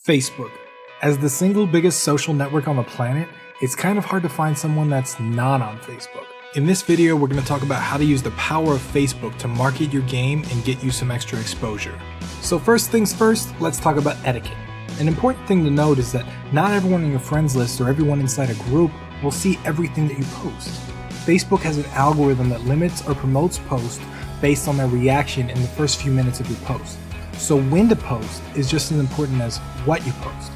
Facebook. As the single biggest social network on the planet, it's kind of hard to find someone that's not on Facebook. In this video, we're going to talk about how to use the power of Facebook to market your game and get you some extra exposure. So first things first, let's talk about etiquette. An important thing to note is that not everyone on your friends list or everyone inside a group will see everything that you post. Facebook has an algorithm that limits or promotes posts based on their reaction in the first few minutes of your post. So when to post is just as important as what you post.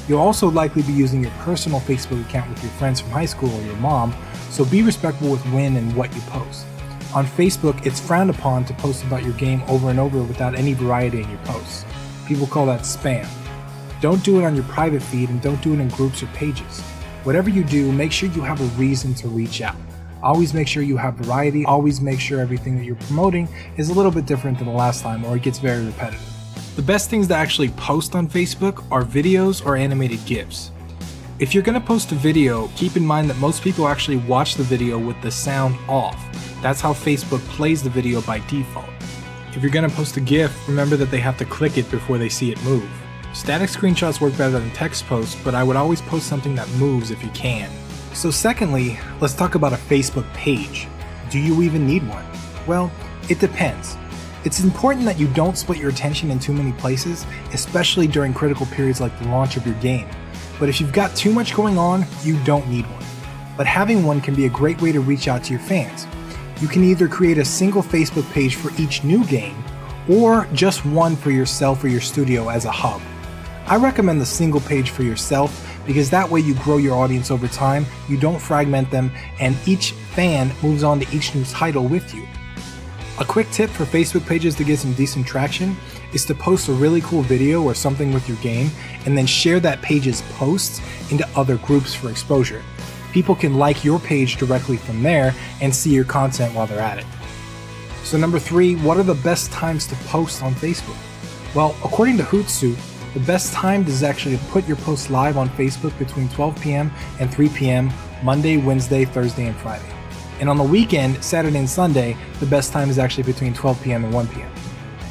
You'll also likely be using your personal Facebook account with your friends from high school or your mom, so be respectful with when and what you post. On Facebook, it's frowned upon to post about your game over and over without any variety in your posts. People call that spam. Don't do it on your private feed and don't do it in groups or pages. Whatever you do, make sure you have a reason to reach out. Always make sure you have variety, always make sure everything that you're promoting is a little bit different than the last time or it gets very repetitive. The best things to actually post on Facebook are videos or animated GIFs. If you're going to post a video, keep in mind that most people actually watch the video with the sound off. That's how Facebook plays the video by default. If you're going to post a GIF, remember that they have to click it before they see it move. Static screenshots work better than text posts, but I would always post something that moves if you can. So secondly, let's talk about a Facebook page. Do you even need one? Well, it depends. It's important that you don't split your attention in too many places, especially during critical periods like the launch of your game. But if you've got too much going on, you don't need one. But having one can be a great way to reach out to your fans. You can either create a single Facebook page for each new game, or just one for yourself or your studio as a hub. I recommend the single page for yourself because that way you grow your audience over time, you don't fragment them, and each fan moves on to each new title with you. A quick tip for Facebook pages to get some decent traction is to post a really cool video or something with your game and then share that page's posts into other groups for exposure. People can like your page directly from there and see your content while they're at it. So number 3, what are the best times to post on Facebook? Well, according to Hootsuite, the best time is actually to put your post live on Facebook between 12 p.m. and 3 p.m. Monday, Wednesday, Thursday, and Friday. And on the weekend, Saturday and Sunday, the best time is actually between 12 p.m. and 1 p.m.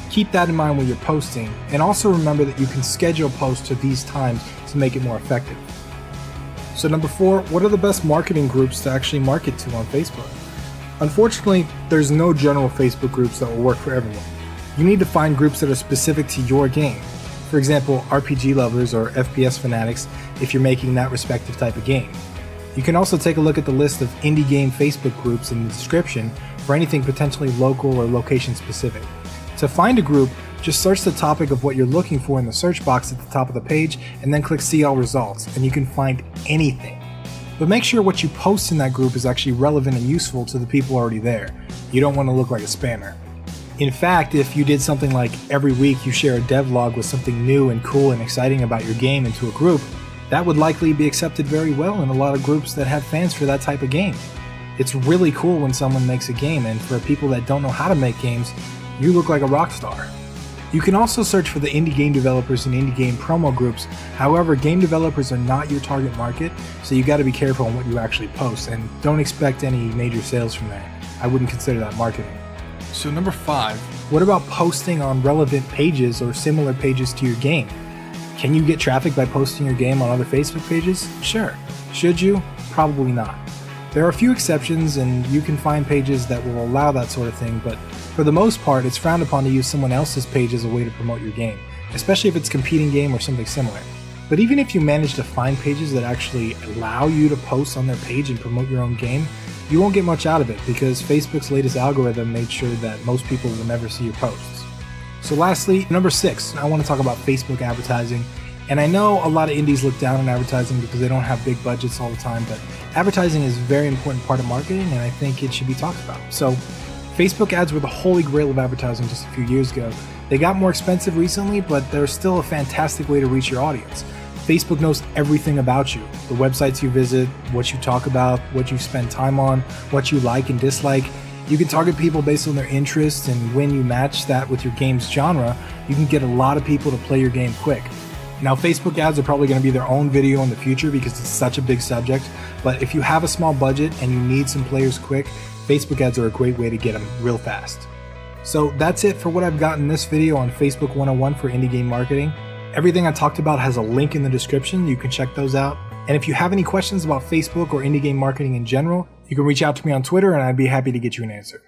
Keep that in mind when you're posting, and also remember that you can schedule posts to these times to make it more effective. So number 4, what are the best marketing groups to actually market to on Facebook? Unfortunately, there's no general Facebook groups that will work for everyone. You need to find groups that are specific to your game. For example, RPG lovers or FPS fanatics if you're making that respective type of game. You can also take a look at the list of indie game Facebook groups in the description for anything potentially local or location specific. To find a group, just search the topic of what you're looking for in the search box at the top of the page and then click see all results and you can find anything. But make sure what you post in that group is actually relevant and useful to the people already there. You don't want to look like a spammer. In fact, if you did something like every week you share a devlog with something new and cool and exciting about your game into a group, that would likely be accepted very well in a lot of groups that have fans for that type of game. It's really cool when someone makes a game, and for people that don't know how to make games, you look like a rock star. You can also search for the indie game developers and indie game promo groups. However, game developers are not your target market, so you got to be careful on what you actually post, and don't expect any major sales from that. I wouldn't consider that marketing. So number 5, what about posting on relevant pages or similar pages to your game? Can you get traffic by posting your game on other Facebook pages? Sure. Should you? Probably not. There are a few exceptions and you can find pages that will allow that sort of thing, but for the most part, it's frowned upon to use someone else's page as a way to promote your game, especially if it's a competing game or something similar. But even if you manage to find pages that actually allow you to post on their page and promote your own game, you won't get much out of it because Facebook's latest algorithm made sure that most people will never see your posts. So lastly, number 6, I want to talk about Facebook advertising. And I know a lot of indies look down on advertising because they don't have big budgets all the time, but advertising is a very important part of marketing and I think it should be talked about. So Facebook ads were the holy grail of advertising just a few years ago. They got more expensive recently, but they're still a fantastic way to reach your audience. Facebook knows everything about you, the websites you visit, what you talk about, what you spend time on, what you like and dislike. You can target people based on their interests, and when you match that with your game's genre, you can get a lot of people to play your game quick. Now, Facebook ads are probably going to be their own video in the future because it's such a big subject, but if you have a small budget and you need some players quick, Facebook ads are a great way to get them real fast. So that's it for what I've got in this video on Facebook 101 for indie game marketing. Everything I talked about has a link in the description. You can check those out. And if you have any questions about Facebook or indie game marketing in general, you can reach out to me on Twitter and I'd be happy to get you an answer.